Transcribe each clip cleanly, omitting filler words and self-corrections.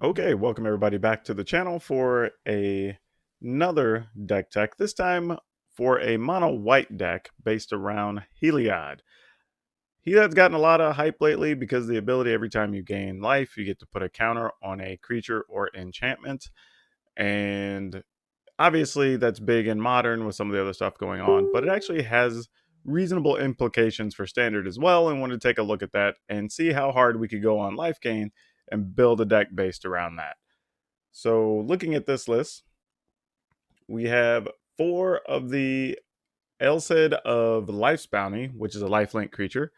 Okay, welcome everybody back to the channel for another deck tech. This time for a mono white deck based around Heliod. Heliod's gotten a lot of hype lately because the ability every time you gain life, you get to put a counter on a creature or enchantment. And obviously that's big in modern with some of the other stuff going on, but it actually has reasonable implications for standard as well, and want to take a look at that and see how hard we could go on life gain and build a deck based around that. So looking at this list, we have 4 of the Elcid of Life's Bounty, which is a lifelink creature.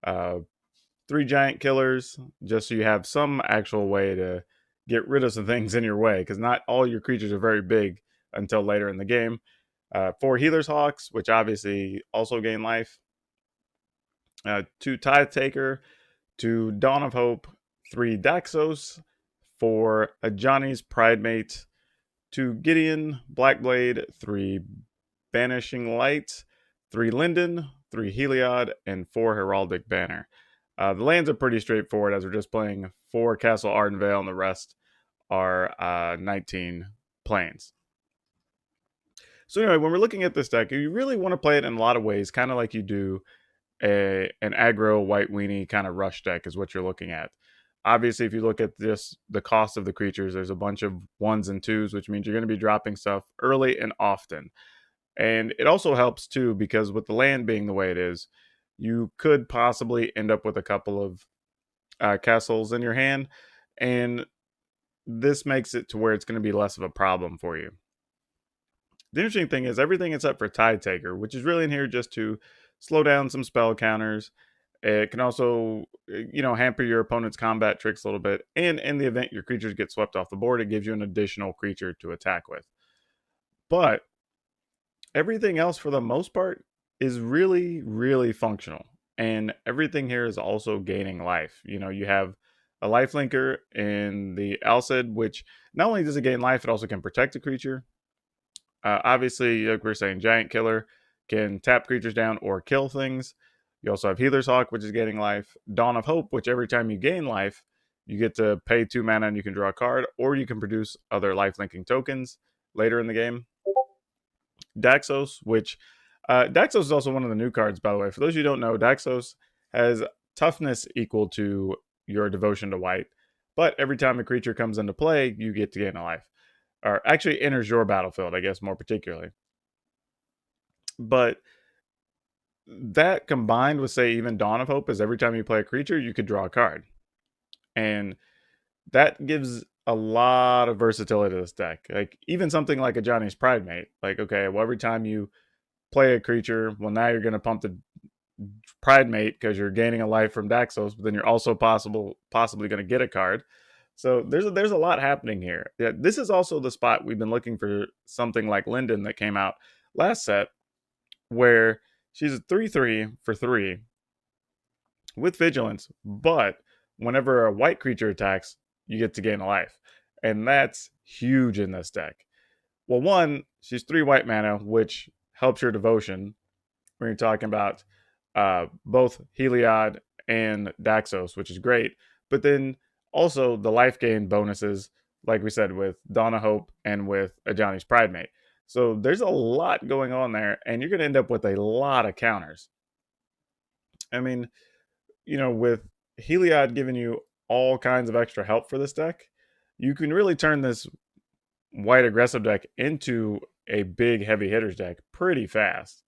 Uh, 3 giant killers, just so you have some actual way to get rid of some things in your way, because not all your creatures are very big until later in the game. 4 Healer's Hawks, which obviously also gain life. 2 Tithe Taker, 2 Dawn of Hope, 3 Daxos, 4 Ajani's Pridemate, 2 Gideon, Blackblade, 3 Banishing Light, 3 Linden, 3 Heliod, and 4 Heraldic Banner. The lands are pretty straightforward as we're just playing 4 Castle Ardenvale and the rest are 19 planes. So anyway, when we're looking at this deck, you really want to play it in a lot of ways, kind of like you do an aggro white weenie kind of rush deck is what you're looking at. Obviously, if you look at this, the cost of the creatures, there's a bunch of 1s and 2s, which means you're going to be dropping stuff early and often. And it also helps too, because with the land being the way it is, you could possibly end up with a couple of castles in your hand, and this makes it to where it's going to be less of a problem for you. The interesting thing is everything except for Tide Taker, which is really in here just to slow down some spell counters. It can also, hamper your opponent's combat tricks a little bit. And in the event your creatures get swept off the board, it gives you an additional creature to attack with. But everything else, for the most part, is really, really functional. And everything here is also gaining life. You have a life linker in the Alcid, which not only does it gain life, it also can protect a creature. Obviously, like we're saying, Giant Killer can tap creatures down or kill things. You also have Healer's Hawk, which is getting life. Dawn of Hope, which every time you gain life, you get to pay 2 mana and you can draw a card, or you can produce other life linking tokens later in the game. Daxos, which Daxos is also one of the new cards, by the way. For those of you who don't know, Daxos has toughness equal to your devotion to white, but every time a creature comes into play, you get to gain a life. Or actually enters your battlefield, I guess, more particularly. But that combined with, say, even Dawn of Hope, is every time you play a creature, you could draw a card. And that gives a lot of versatility to this deck. Like, even something like Ajani's Pridemate. Like, okay, well, every time you play a creature, well, now you're going to pump the Pridemate because you're gaining a life from Daxos, but then you're also possibly going to get a card. So there's a lot happening here. Yeah, this is also the spot we've been looking for something like Linden that came out last set, where she's a 3/3 for 3 with vigilance, but whenever a white creature attacks, you get to gain a life. And that's huge in this deck. Well, one, she's 3 white mana, which helps your devotion when you're talking about both Heliod and Daxos, which is great. But then also the life gain bonuses, like we said, with Dawn of Hope and with Ajani's Pridemate. So there's a lot going on there, and you're going to end up with a lot of counters. I mean, with Heliod giving you all kinds of extra help for this deck, you can really turn this white aggressive deck into a big heavy hitters deck pretty fast.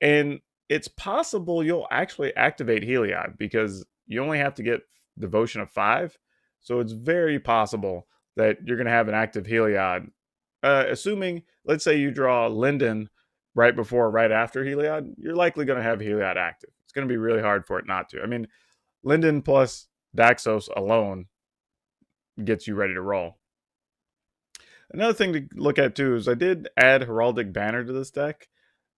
And it's possible you'll actually activate Heliod because you only have to get devotion of 5. So it's very possible that you're going to have an active Heliod. Assuming, let's say you draw Linden right before or right after Heliod, you're likely going to have Heliod active. It's going to be really hard for it not to. I mean, Linden plus Daxos alone gets you ready to roll. Another thing to look at too is I did add Heraldic Banner to this deck.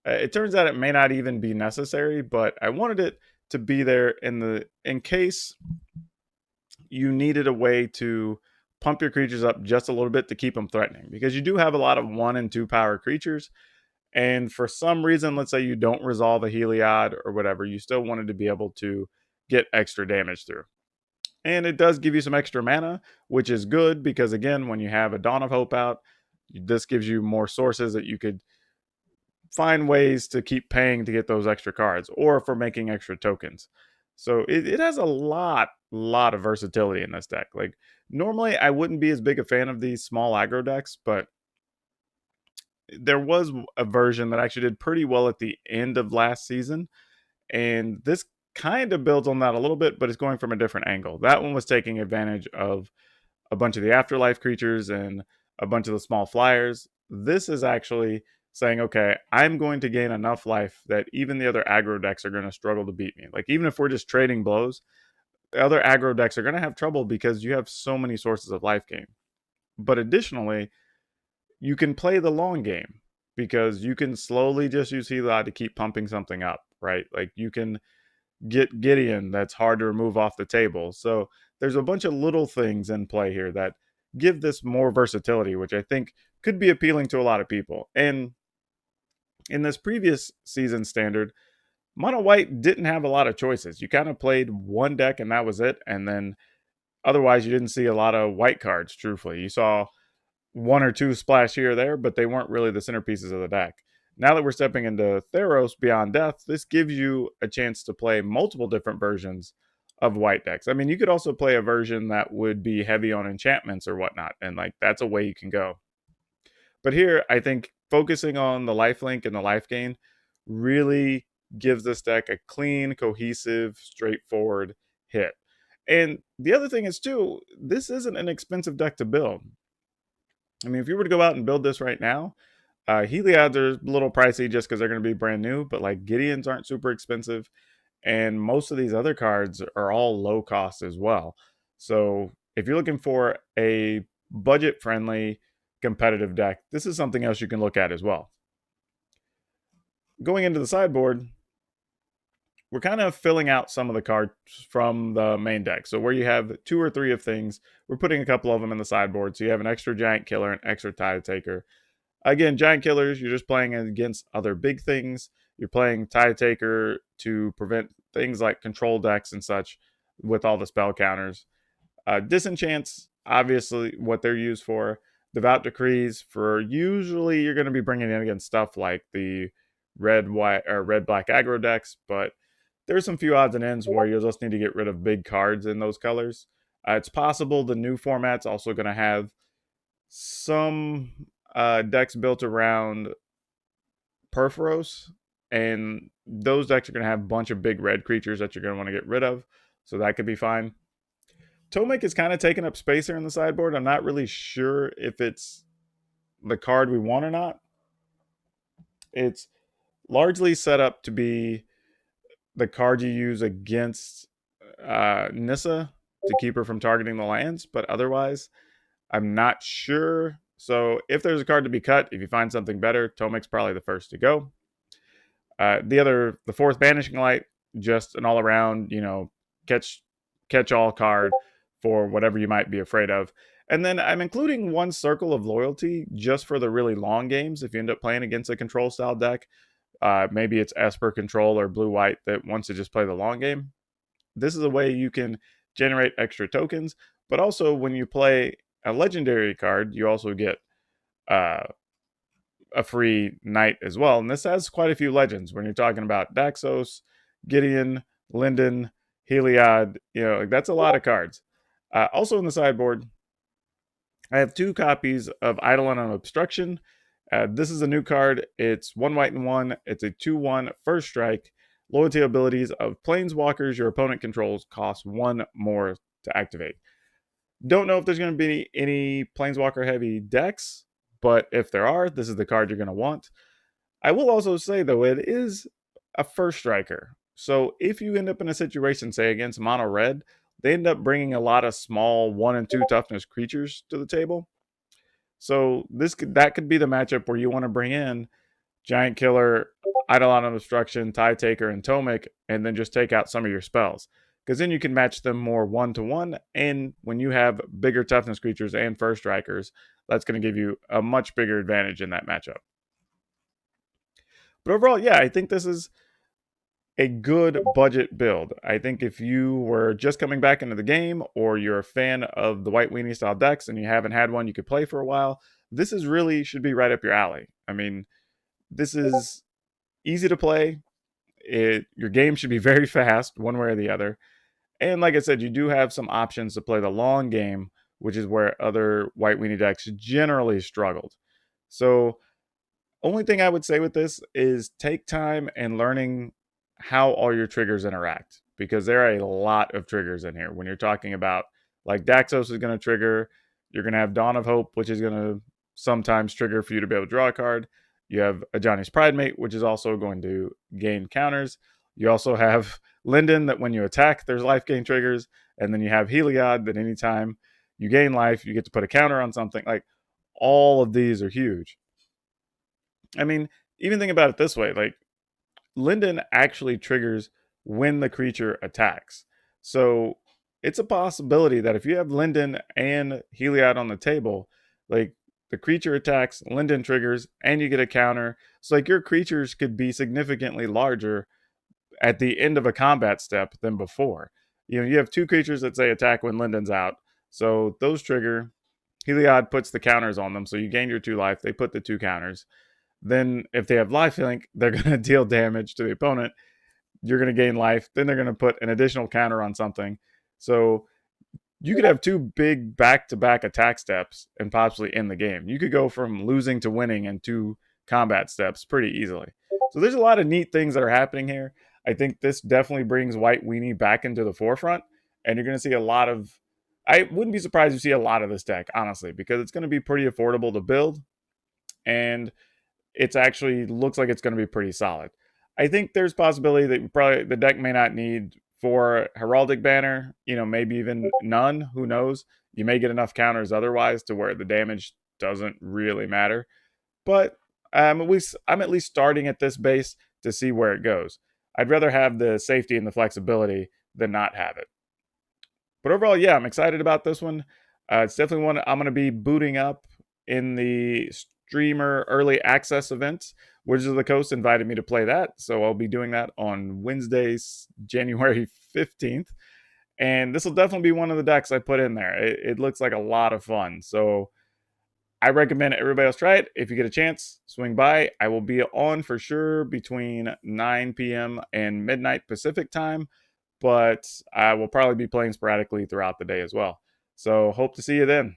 It turns out it may not even be necessary, but I wanted it to be there in case you needed a way to pump your creatures up just a little bit to keep them threatening, because you do have a lot of 1 and 2 power creatures, and for some reason, let's say you don't resolve a Heliod or whatever, you still wanted to be able to get extra damage through. And it does give you some extra mana, which is good because, again, when you have a Dawn of Hope out, this gives you more sources that you could find ways to keep paying to get those extra cards or for making extra tokens. So it has a lot of versatility in this deck. Like, normally I wouldn't be as big a fan of these small aggro decks, but there was a version that actually did pretty well at the end of last season, and this kind of builds on that a little bit, but it's going from a different angle. That one was taking advantage of a bunch of the afterlife creatures and a bunch of the small flyers. This is actually saying, okay, I'm going to gain enough life that even the other aggro decks are going to struggle to beat me. Like, even if we're just trading blows, the other aggro decks are going to have trouble because you have so many sources of life gain. But additionally, you can play the long game because you can slowly just use Heliod to keep pumping something up, right? Like, you can get Gideon that's hard to remove off the table. So there's a bunch of little things in play here that give this more versatility, which I think could be appealing to a lot of people. And in this previous season standard, Mono White didn't have a lot of choices. You kind of played one deck and that was it. And then otherwise, you didn't see a lot of white cards, truthfully. You saw one or two splash here or there, but they weren't really the centerpieces of the deck. Now that we're stepping into Theros Beyond Death, this gives you a chance to play multiple different versions of white decks. I mean, you could also play a version that would be heavy on enchantments or whatnot, and like that's a way you can go. But here, I think focusing on the lifelink and the life gain really gives this deck a clean, cohesive, straightforward hit. And the other thing is, too, this isn't an expensive deck to build. I mean, if you were to go out and build this right now, Heliod's are a little pricey just because they're going to be brand new, but like Gideons aren't super expensive. And most of these other cards are all low cost as well. So if you're looking for a budget friendly competitive deck, this is something else you can look at as well. Going into the sideboard, we're kind of filling out some of the cards from the main deck. So where you have 2 or 3 of things, we're putting a couple of them in the sideboard. So you have an extra giant killer, an extra tide taker. Again, giant killers, you're just playing against other big things. You're playing tide taker to prevent things like control decks and such with all the spell counters. Disenchants, obviously what they're used for. Devout decrees for usually you're going to be bringing in against stuff like the red white or red black aggro decks, but there's some few odds and ends where you'll just need to get rid of big cards in those colors. It's possible the new format's also going to have some decks built around Perforos, and those decks are going to have a bunch of big red creatures that you're going to want to get rid of, so that could be fine. Tomek is kind of taking up space here in the sideboard. I'm not really sure if it's the card we want or not. It's largely set up to be the card you use against Nissa to keep her from targeting the lands, but otherwise, I'm not sure. So if there's a card to be cut, if you find something better, Tomek's probably the first to go. The fourth Banishing Light, just an all-around, catch-all card for whatever you might be afraid of. And then I'm including one Circle of Loyalty just for the really long games. If you end up playing against a control-style deck, maybe it's Esper Control or Blue-White that wants to just play the long game. This is a way you can generate extra tokens, but also when you play a legendary card, you also get a free knight as well. And this has quite a few legends when you're talking about Daxos, Gideon, Linden, Heliod. That's a lot of cards. Also in the sideboard, I have 2 copies of Eidolon on Obstruction. This is a new card. It's 1 white and 1. It's a 2/1 first strike. Loyalty abilities of planeswalkers your opponent controls cost 1 more to activate. Don't know if there's going to be any planeswalker heavy decks, but if there are, this is the card you're going to want. I will also say, though, it is a first striker. So if you end up in a situation, say, against mono red, they end up bringing a lot of small 1 and 2 toughness creatures to the table. So that could be the matchup where you want to bring in Giant Killer, Eidolon of Obstruction, Tide Taker, and Tomek, and then just take out some of your spells. Because then you can match them more 1-to-1, and when you have bigger toughness creatures and first strikers, that's going to give you a much bigger advantage in that matchup. But overall, yeah, I think this is a good budget build. I think if you were just coming back into the game, or you're a fan of the white weenie style decks and you haven't had one you could play for a while, this is really should be right up your alley. I mean, this is easy to play. Your game should be very fast, one way or the other. And like I said, you do have some options to play the long game, which is where other white weenie decks generally struggled. So only thing I would say with this is take time and learning how all your triggers interact, because there are a lot of triggers in here. When you're talking about, like, Daxos is going to trigger, you're going to have Dawn of Hope, which is going to sometimes trigger for you to be able to draw a card. You have Ajani's Pridemate, which is also going to gain counters. You also have Linden, that when you attack, there's life gain triggers. And then you have Heliod, that anytime you gain life, you get to put a counter on something. Like, all of these are huge. I mean, even think about it this way, like, Linden actually triggers when the creature attacks. So it's a possibility that if you have Linden and Heliod on the table, like, the creature attacks, Linden triggers, and you get a counter. So, like, your creatures could be significantly larger at the end of a combat step than before. You know, you have two creatures that say attack when Linden's out. So those trigger. Heliod puts the counters on them. So you gain your 2 life. They put the 2 counters. Then if they have lifelink, they're going to deal damage to the opponent. You're going to gain life. Then they're going to put an additional counter on something. So you could have 2 big back-to-back attack steps and possibly end the game. You could go from losing to winning in 2 combat steps pretty easily. So there's a lot of neat things that are happening here. I think this definitely brings white weenie back into the forefront, and you're going to see a lot of. I wouldn't be surprised to see a lot of this deck, honestly, because it's going to be pretty affordable to build, and it's actually looks like it's going to be pretty solid. I think there's possibility that probably the deck may not need 4 Heraldic Banner, maybe even none. Who knows? You may get enough counters otherwise to where the damage doesn't really matter. But I'm at least starting at this base to see where it goes. I'd rather have the safety and the flexibility than not have it. But overall, yeah, I'm excited about this one. It's definitely one I'm going to be booting up in the streamer early access event. Wizards of the Coast invited me to play that, so I'll be doing that on Wednesday, January 15th. And this will definitely be one of the decks I put in there. It looks like a lot of fun. So I recommend everybody else try it. If you get a chance, swing by. I will be on for sure between 9 p.m. and midnight Pacific time, but I will probably be playing sporadically throughout the day as well. So hope to see you then.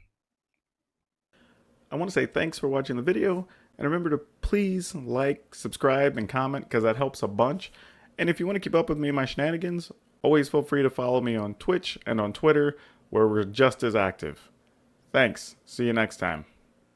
I want to say thanks for watching the video, and remember to please like, subscribe, and comment, because that helps a bunch. And if you want to keep up with me and my shenanigans, always feel free to follow me on Twitch and on Twitter, where we're just as active. Thanks. See you next time.